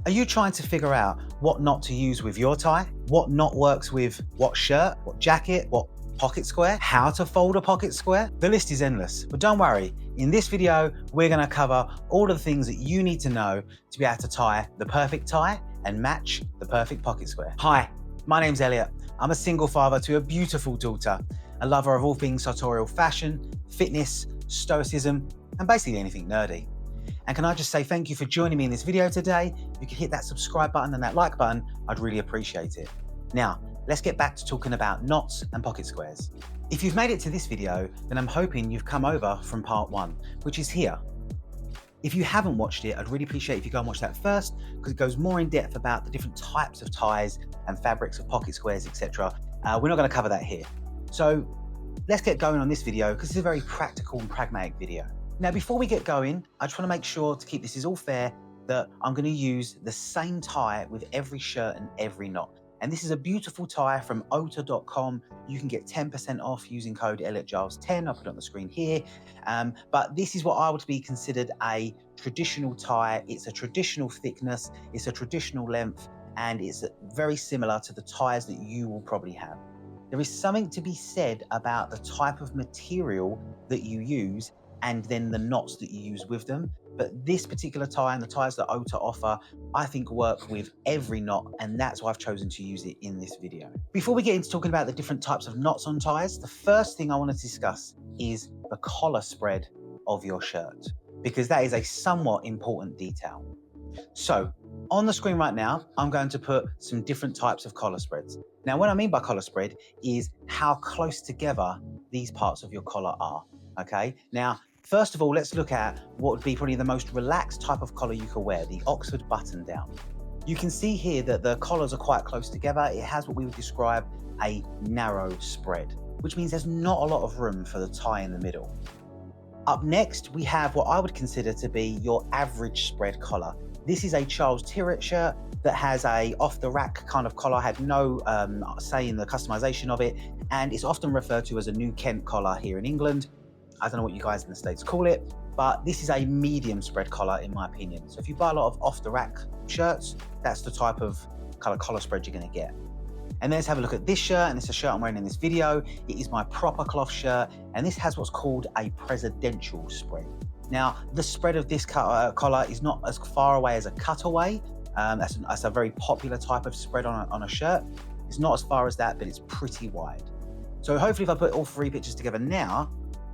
Are you trying to figure out what knot to use with your tie? What knot works with what shirt, what jacket, what pocket square, how to fold a pocket square? The list is endless, but don't worry. In this video, we're gonna cover all of the things that you need to know to be able to tie the perfect tie and match the perfect pocket square. Hi, my name's Elliot. I'm a single father to a beautiful daughter, a lover of all things sartorial fashion, fitness, stoicism, and basically anything nerdy. And can I just say thank you for joining me in this video today. If you could hit that subscribe button and that like button, I'd really appreciate it. Now, let's get back to talking about knots and pocket squares. If you've made it to this video, then I'm hoping you've come over from part 1, which is here. If you haven't watched it, I'd really appreciate if you go and watch that first, because it goes more in depth about the different types of ties and fabrics of pocket squares, etc. We're not going to cover that here. So let's get going on this video, because it's a very practical and pragmatic video. Now, before we get going, I just want to make sure to keep this is all fair, that I'm going to use the same tie with every shirt and every knot. And this is a beautiful tie from ota.com. You can get 10% off using code ElliotGiles10. I'll put it on the screen here. But this is what I would be considered a traditional tie. It's a traditional thickness, it's a traditional length, and it's very similar to the ties that you will probably have. There is something to be said about the type of material that you use and then the knots that you use with them. But this particular tie and the ties that Ota offer, I think work with every knot, and that's why I've chosen to use it in this video. Before we get into talking about the different types of knots on ties, the first thing I want to discuss is the collar spread of your shirt, because that is a somewhat important detail. So on the screen right now, I'm going to put some different types of collar spreads. Now, what I mean by collar spread is how close together these parts of your collar are, okay? Now, first of all, let's look at what would be probably the most relaxed type of collar you could wear, the Oxford button down. You can see here that the collars are quite close together. It has what we would describe a narrow spread, which means there's not a lot of room for the tie in the middle. Up next, we have what I would consider to be your average spread collar. This is a Charles Tyrwhitt shirt that has a off-the-rack kind of collar, had no say in the customization of it, and it's often referred to as a New Kent collar here in England. I don't know what you guys in the States call it, but this is a medium spread collar in my opinion. So if you buy a lot of off-the-rack shirts, that's the type of collar spread you're gonna get. And then let's have a look at this shirt, and it's a shirt I'm wearing in this video. It is my proper cloth shirt, and this has what's called a presidential spread. Now, the spread of this collar is not as far away as a cutaway. That's a very popular type of spread on a shirt. It's not as far as that, but it's pretty wide. So hopefully if I put all three pictures together now,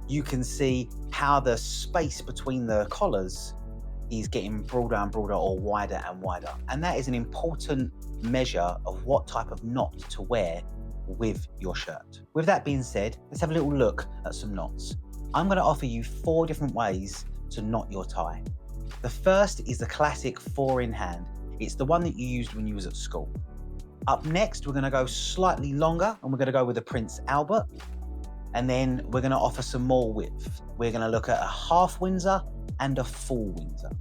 you can see how the space between the collars is getting broader and broader, or wider and wider. And that is an important measure of what type of knot to wear with your shirt. With that being said, let's have a little look at some knots. I'm going to offer you 4 different ways to knot your tie. The first is the classic 4-in hand. It's the one that you used when you was at school. Up next, we're going to go slightly longer, and we're going to go with the Prince Albert. And then we're going to offer some more width. We're going to look at a half Windsor and a full Windsor.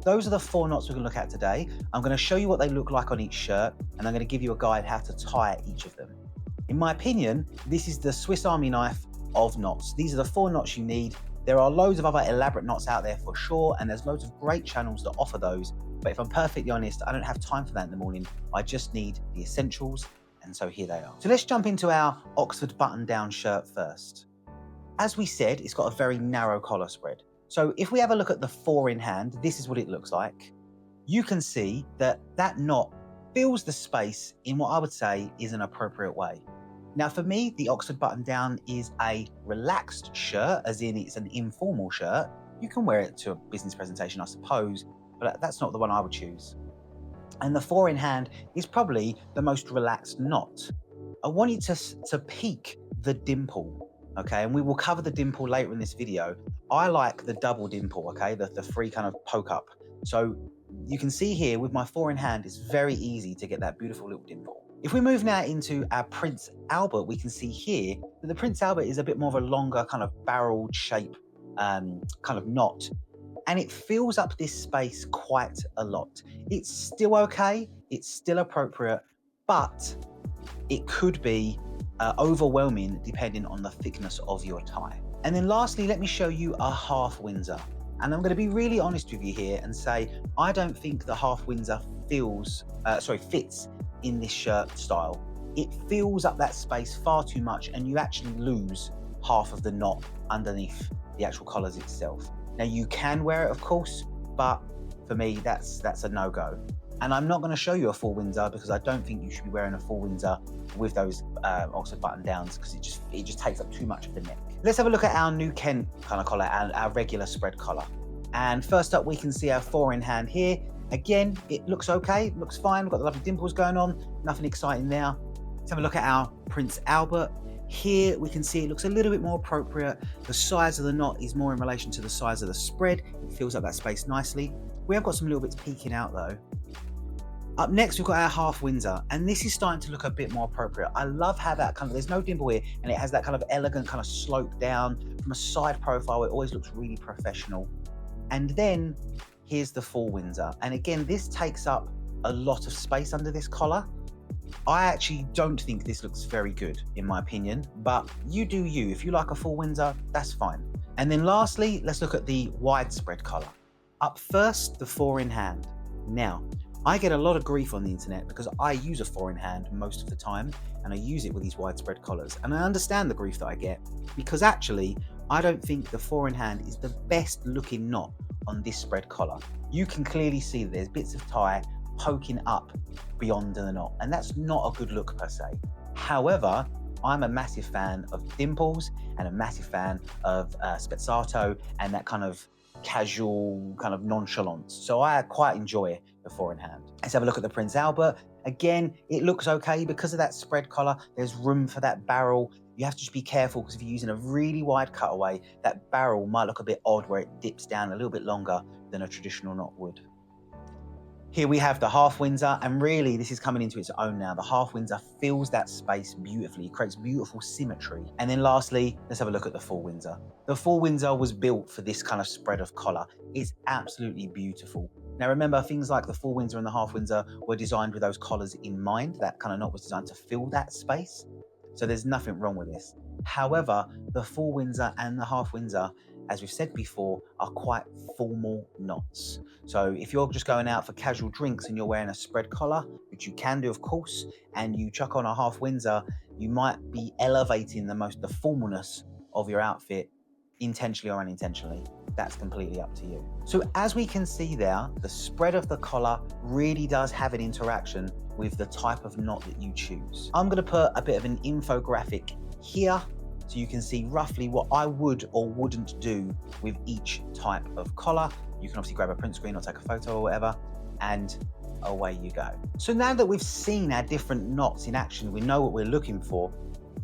Those are the 4 knots we're going to look at today. I'm going to show you what they look like on each shirt, and I'm going to give you a guide how to tie each of them. In my opinion, this is the Swiss Army knife of knots. These are the 4 knots you need. There are loads of other elaborate knots out there for sure, and there's loads of great channels that offer those. But if I'm perfectly honest, I don't have time for that in the morning. I just need the essentials. And so here they are. So let's jump into our Oxford button-down shirt first. As we said, it's got a very narrow collar spread. So if we have a look at the 4-in hand, this is what it looks like. You can see that that knot fills the space in what I would say is an appropriate way. Now for me, the Oxford button-down is a relaxed shirt, as in it's an informal shirt. You can wear it to a business presentation, I suppose, but that's not the one I would choose. And the 4-in hand is probably the most relaxed knot. I want you to peek the dimple, okay? And we will cover the dimple later in this video. I like the double dimple, okay? The free kind of poke up. So you can see here with my 4-in hand, it's very easy to get that beautiful little dimple. If we move now into our Prince Albert, we can see here that the Prince Albert is a bit more of a longer kind of barreled shape kind of knot. And it fills up this space quite a lot. It's still okay, it's still appropriate, but it could be overwhelming depending on the thickness of your tie. And then lastly, let me show you a half Windsor. And I'm going to be really honest with you here and say, I don't think the half Windsor fits in this shirt style. It fills up that space far too much and you actually lose half of the knot underneath the actual collars itself. Now you can wear it, of course, but for me, that's a no-go. And I'm not going to show you a full Windsor because I don't think you should be wearing a full Windsor with those Oxford button downs because it just takes up too much of the neck. Let's have a look at our New Kent kind of collar and our regular spread collar. And first up, we can see our 4-in-hand here. Again, it looks okay, it looks fine. We've got the lovely dimples going on, nothing exciting there. Let's have a look at our Prince Albert. Here we can see it looks a little bit more appropriate. The size of the knot is more in relation to the size of the spread. It fills up that space nicely. We have got some little bits peeking out though. Up next, we've got our half Windsor, and this is starting to look a bit more appropriate. I love how that kind of, there's no dimple here, and it has that kind of elegant kind of slope down from a side profile. It always looks really professional. And then here's the full Windsor. And again, this takes up a lot of space under this collar. I actually don't think this looks very good, in my opinion, but you do you. If you like a full Windsor, that's fine. And then lastly, let's look at the widespread collar. Up first, the 4-in-hand. Now, I get a lot of grief on the internet because I use a 4-in-hand most of the time and I use it with these widespread collars. And I understand the grief that I get because actually, I don't think the 4-in-hand is the best looking knot on this spread collar. You can clearly see that there's bits of tie poking up beyond the knot, and that's not a good look per se. However, I'm a massive fan of dimples and a massive fan of spezzato and that kind of casual kind of nonchalance. So I quite enjoy the 4-in-hand. Let's have a look at the Prince Albert. Again, it looks okay because of that spread collar. There's room for that barrel. You have to just be careful because if you're using a really wide cutaway, that barrel might look a bit odd where it dips down a little bit longer than a traditional knot would. Here we have the half Windsor, and really this is coming into its own now. The half Windsor fills that space beautifully, it creates beautiful symmetry. And then lastly, let's have a look at the full Windsor. The full Windsor was built for this kind of spread of collar. It's absolutely beautiful. Now remember, things like the full Windsor and the half Windsor were designed with those collars in mind. That kind of knot was designed to fill that space. So there's nothing wrong with this. However, the full Windsor and the half Windsor, as we've said before, are quite formal knots. So if you're just going out for casual drinks and you're wearing a spread collar, which you can do of course, and you chuck on a half Windsor, you might be elevating the formalness of your outfit intentionally or unintentionally. That's completely up to you. So as we can see there, the spread of the collar really does have an interaction with the type of knot that you choose. I'm going to put a bit of an infographic here so you can see roughly what I would or wouldn't do with each type of collar. You can obviously grab a print screen or take a photo or whatever, and away you go. So now that we've seen our different knots in action, we know what we're looking for,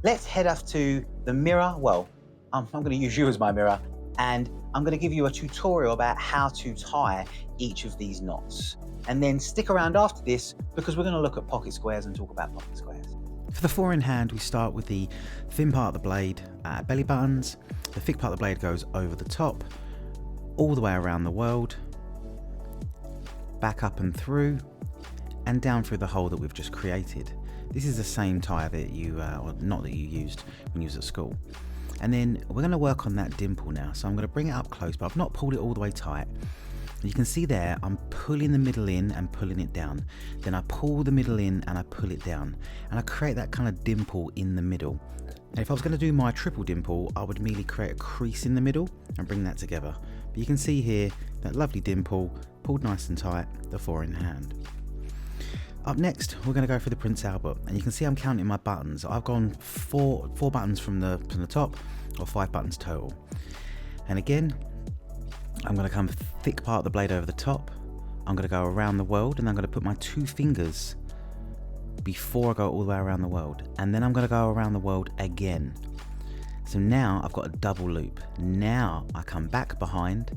let's head off to the mirror. Well, I'm going to use you as my mirror, and I'm going to give you a tutorial about how to tie each of these knots. And then stick around after this because we're going to look at pocket squares and talk about pocket squares. For the 4-in-hand, we start with the thin part of the blade at belly buttons. The thick part of the blade goes over the top, all the way around the world, back up and through, and down through the hole that we've just created. This is the same tie that you, or knot that you used when you was at school. And then we're going to work on that dimple now. So I'm going to bring it up close, but I've not pulled it all the way tight. And you can see there, I'm pulling the middle in and pulling it down. Then I pull the middle in and I pull it down. And I create that kind of dimple in the middle. And if I was going to do my triple dimple, I would immediately create a crease in the middle and bring that together. But you can see here, that lovely dimple, pulled nice and tight, the 4-in-hand. Up next, we're going to go for the Prince Albert, and you can see I'm counting my buttons. I've gone four buttons from the top, or 5 buttons total. And again, I'm going to come thick part of the blade over the top. I'm going to go around the world, and I'm going to put my 2 fingers before I go all the way around the world. And then I'm going to go around the world again. So now I've got a double loop. Now I come back behind,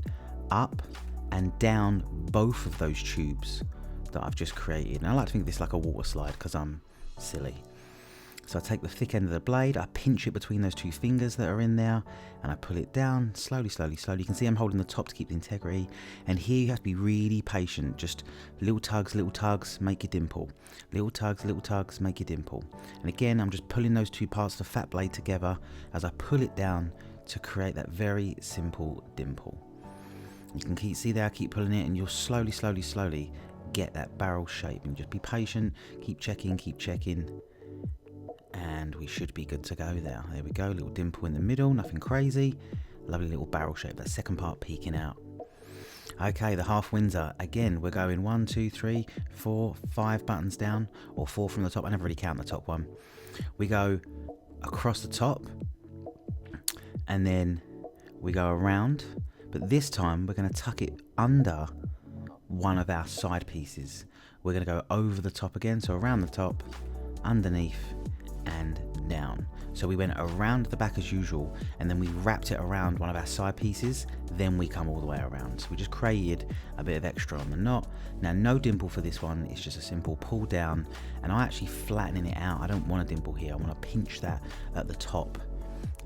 up and down both of those tubes that I've just created. And I like to think of this like a water slide because I'm silly. So I take the thick end of the blade, I pinch it between those 2 fingers that are in there, and I pull it down slowly, slowly, slowly. You can see I'm holding the top to keep the integrity. And here you have to be really patient. Just little tugs, make your dimple. Little tugs, make your dimple. And again, I'm just pulling those 2 parts of the fat blade together as I pull it down to create that very simple dimple. You can see there, I keep pulling it, and you'll slowly get that barrel shape. And just be patient, keep checking, and we should be good to go there. There we go, little dimple in the middle, nothing crazy. Lovely little barrel shape, that second part peeking out. Okay, the half Windsor. Again, we're going 1, 2, 3, 4, 5 buttons down, or 4 from the top. I never really count the top one. We go across the top, and then we go around, but this time we're going to tuck it under one of our side pieces. We're going to go over the top again, so around the top, underneath, and down. So we went around the back as usual, and then we wrapped it around one of our side pieces, then we come all the way around. So we just created a bit of extra on the knot. Now, no dimple for this one, it's just a simple pull down, and I'm actually flattening it out. I don't want a dimple here, I want to pinch that at the top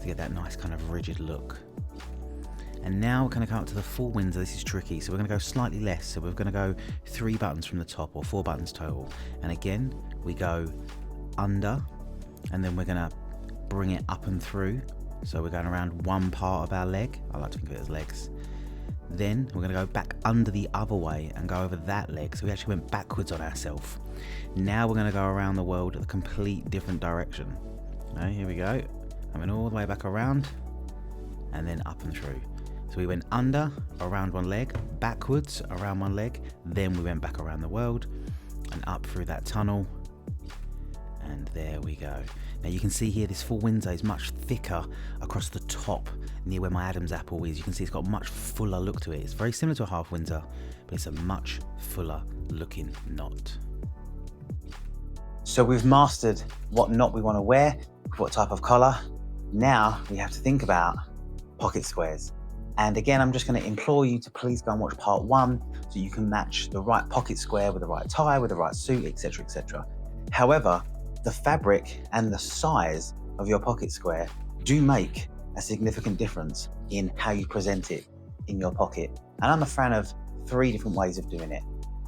to get that nice kind of rigid look. And now we're going to come up to the full Windsor. This is tricky, so we're going to go slightly less. So we're going to go 3 buttons from the top, or 4 buttons total. And again, we go under, and then we're going to bring it up and through. So we're going around one part of our leg. I like to think of it as legs. Then we're going to go back under the other way and go over that leg. So we actually went backwards on ourselves. Now we're going to go around the world a complete different direction. Okay, here we go. Coming all the way back around, and then up and through. So we went under, around one leg, backwards, around one leg, then we went back around the world, and up through that tunnel, and there we go. Now you can see here this full Windsor is much thicker across the top, near where my Adam's apple is. You can see it's got a much fuller look to it. It's very similar to a half Windsor, but it's a much fuller looking knot. So we've mastered what knot we want to wear, what type of collar. Now we have to think about pocket squares. And again, I'm just going to implore you to please go and watch part 1 so you can match the right pocket square with the right tie, with the right suit, etc, etc. However, the fabric and the size of your pocket square do make a significant difference in how you present it in your pocket. And I'm a fan of 3 different ways of doing it.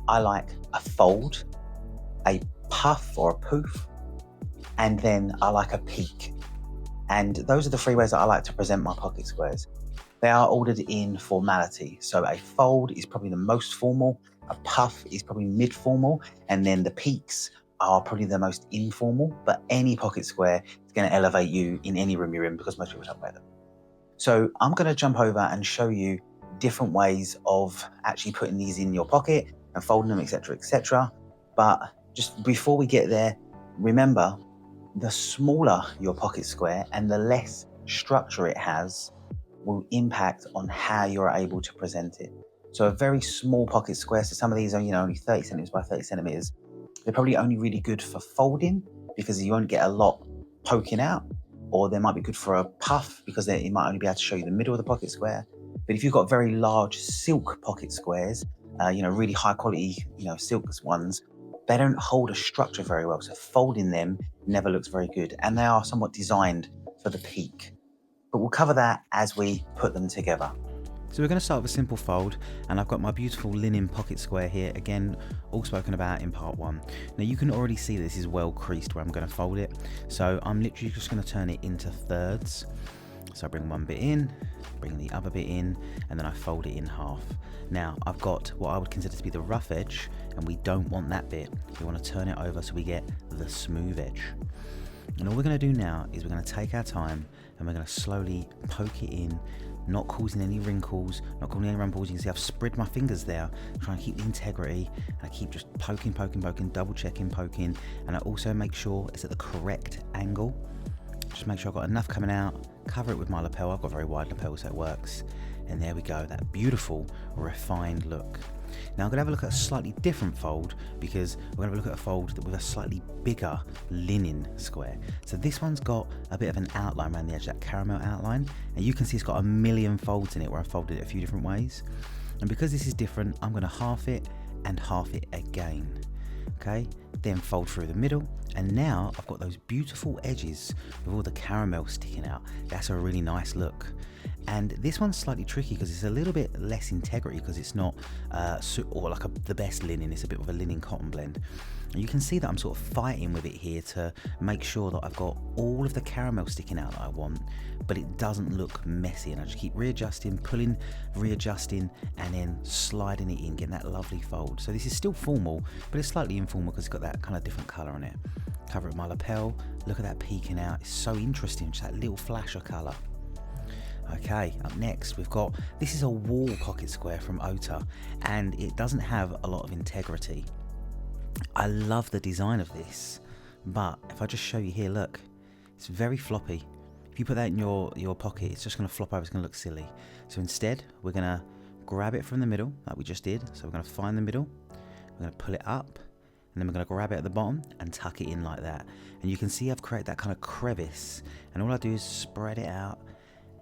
I like a fold, a puff or a poof, and then I like a peak. And those are the 3 ways that I like to present my pocket squares. They are ordered in formality. So a fold is probably the most formal, a puff is probably mid-formal, and then the peaks are probably the most informal, but any pocket square is going to elevate you in any room you're in because most people don't wear them. So I'm going to jump over and show you different ways of actually putting these in your pocket and folding them, etc, etc. But just before we get there, remember, the smaller your pocket square and the less structure it has will impact on how you're able to present it. So a very small pocket square, so some of these are only 30 centimeters by 30 centimeters, they're probably only really good for folding because you won't get a lot poking out, or they might be good for a puff because it might only be able to show you the middle of the pocket square. But if you've got very large silk pocket squares, really high quality, silk ones, they don't hold a structure very well. So folding them never looks very good, and they are somewhat designed for the peak. But we'll cover that as we put them together. So we're going to start with a simple fold, and I've got my beautiful linen pocket square here, again, all spoken about in part 1. Now you can already see that this is well creased where I'm going to fold it. So I'm literally just going to turn it into thirds. So I bring one bit in, bring the other bit in, and then I fold it in half. Now I've got what I would consider to be the rough edge, and we don't want that bit. We want to turn it over so we get the smooth edge. And all we're going to do now is we're going to take our time and we're going to slowly poke it in, not causing any wrinkles, not causing any rumples. You can see I've spread my fingers there, trying to keep the integrity, and I keep just poking, double checking, poking, and I also make sure it's at the correct angle. Just make sure I've got enough coming out, cover it with my lapel. I've got a very wide lapel so it works. And there we go, that beautiful refined look. Now I'm going to have a look at a slightly different fold because we're going to look at a fold with a slightly bigger linen square. So this one's got a bit of an outline around the edge, that caramel outline, and you can see it's got a million folds in it where I've folded it a few different ways. And because this is different, I'm going to half it and half it again. Okay, then fold through the middle, and now I've got those beautiful edges with all the caramel sticking out. That's a really nice look. And this one's slightly tricky because it's a little bit less integrity because it's not the best linen. It's a bit of a linen cotton blend. You can see that I'm sort of fighting with it here to make sure that I've got all of the caramel sticking out that I want, but it doesn't look messy. And I just keep readjusting, pulling, readjusting, and then sliding it in, getting that lovely fold. So this is still formal, but it's slightly informal because it's got that kind of different colour on it. Cover it with my lapel, look at that peeking out. It's so interesting, just that little flash of colour. Okay, up next we've got, this is a wall pocket square from Ota, and it doesn't have a lot of integrity. I love the design of this, but if I just show you here, look, it's very floppy. If you put that in your pocket, it's just going to flop over, it's going to look silly. So instead, we're going to grab it from the middle, like we just did. So we're going to find the middle, we're going to pull it up, and then we're going to grab it at the bottom and tuck it in like that. And you can see I've created that kind of crevice, and all I do is spread it out,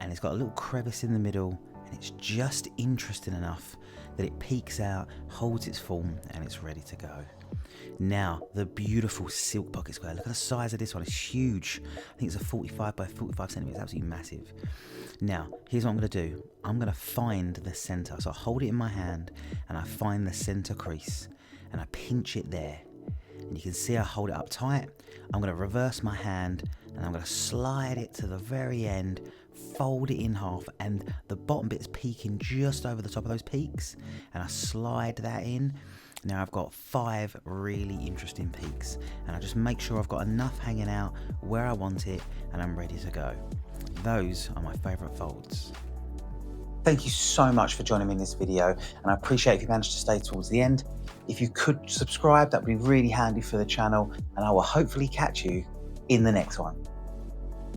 and it's got a little crevice in the middle, and it's just interesting enough that it peeks out, holds its form, and it's ready to go. Now, the beautiful silk pocket square. Look at the size of this one. It's huge. I think it's a 45 by 45 centimeters. Absolutely massive. Now, here's what I'm going to do. I'm going to find the center. So I hold it in my hand and I find the center crease and I pinch it there. And you can see I hold it up tight. I'm going to reverse my hand and I'm going to slide it to the very end, fold it in half, and the bottom bit's peeking just over the top of those peaks, and I slide that in. Now I've got 5 really interesting peaks, and I just make sure I've got enough hanging out where I want it, and I'm ready to go. Those are my favourite folds. Thank you so much for joining me in this video, and I appreciate if you managed to stay towards the end. If you could subscribe, that would be really handy for the channel, and I will hopefully catch you in the next one.